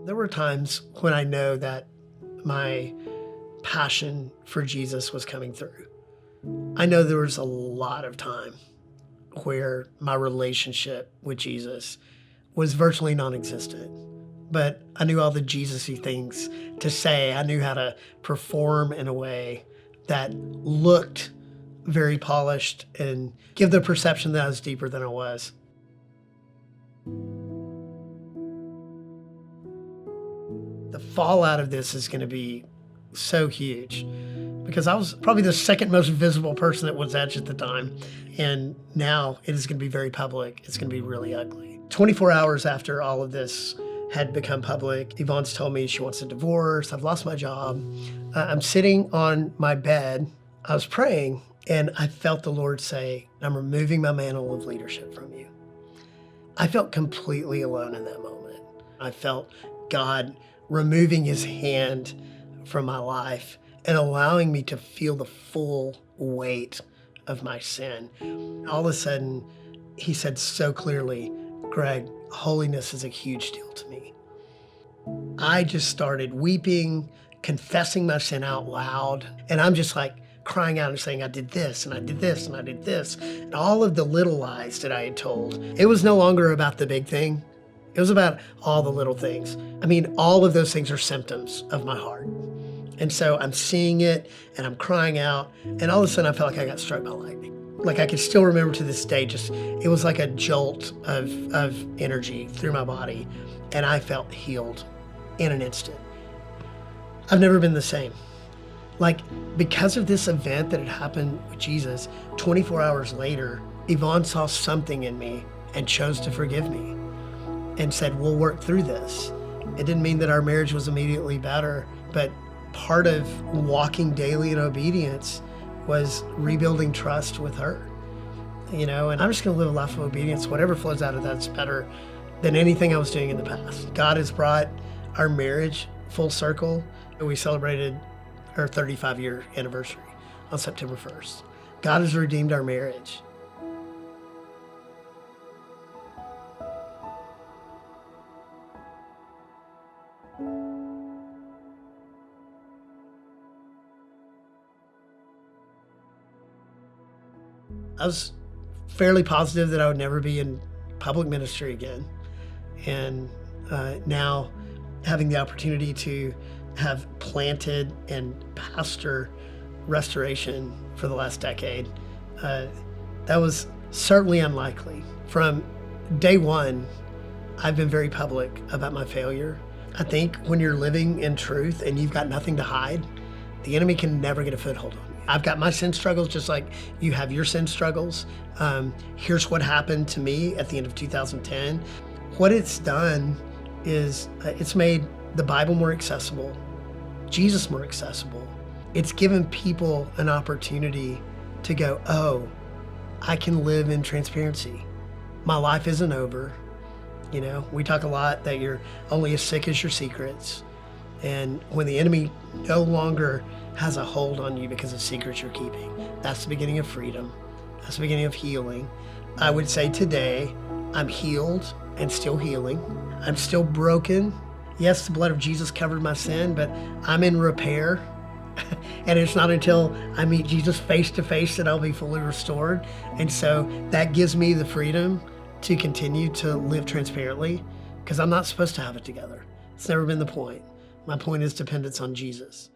There were times when I know that my passion for Jesus was coming through. I know there was a lot of time where my relationship with Jesus was virtually non-existent, but I knew all the Jesus-y things to say. I knew how to perform in a way that looked very polished and give the perception that I was deeper than I was. The fallout of this is going to be so huge because I was probably the second most visible person at WoodsEdge at the time. And now it is going to be very public. It's going to be really ugly. 24 hours after all of this had become public, Yvonne's told me she wants a divorce. I've lost my job. I'm sitting on my bed. I was praying and I felt the Lord say, I'm removing my mantle of leadership from you. I felt completely alone in that moment. I felt God removing his hand from my life and allowing me to feel the full weight of my sin. All of a sudden, he said so clearly, Greg, holiness is a huge deal to me. I just started weeping, confessing my sin out loud, and I'm just like crying out and saying, I did this, and I did this, and I did this, and all of the little lies that I had told. It was no longer about the big thing. It was about all the little things. I mean, all of those things are symptoms of my heart. And so I'm seeing it and I'm crying out, and all of a sudden I felt like I got struck by lightning. Like I can still remember to this day, it was like a jolt of energy through my body, and I felt healed in an instant. I've never been the same. Like, because of this event that had happened with Jesus, 24 hours later, Yvonne saw something in me and chose to forgive me and said, we'll work through this. It didn't mean that our marriage was immediately better, but part of walking daily in obedience was rebuilding trust with her, and I'm just gonna live a life of obedience. Whatever flows out of that's better than anything I was doing in the past. God has brought our marriage full circle. We celebrated our 35-year anniversary on September 1st. God has redeemed our marriage. I was fairly positive that I would never be in public ministry again. And now having the opportunity to have planted and pastor restoration for the last decade, that was certainly unlikely. From day one, I've been very public about my failure. I think when you're living in truth and you've got nothing to hide, the enemy can never get a foothold on you. I've got my sin struggles just like you have your sin struggles. Here's what happened to me at the end of 2010. What it's done is it's made the Bible more accessible, Jesus more accessible. It's given people an opportunity to go, oh, I can live in transparency. My life isn't over. We talk a lot that you're only as sick as your secrets. And when the enemy no longer has a hold on you because of secrets you're keeping, that's the beginning of freedom. That's the beginning of healing. I would say today, I'm healed and still healing. I'm still broken. Yes, the blood of Jesus covered my sin, but I'm in repair. And it's not until I meet Jesus face to face that I'll be fully restored. And so that gives me the freedom to continue to live transparently because I'm not supposed to have it together. It's never been the point. My point is dependence on Jesus.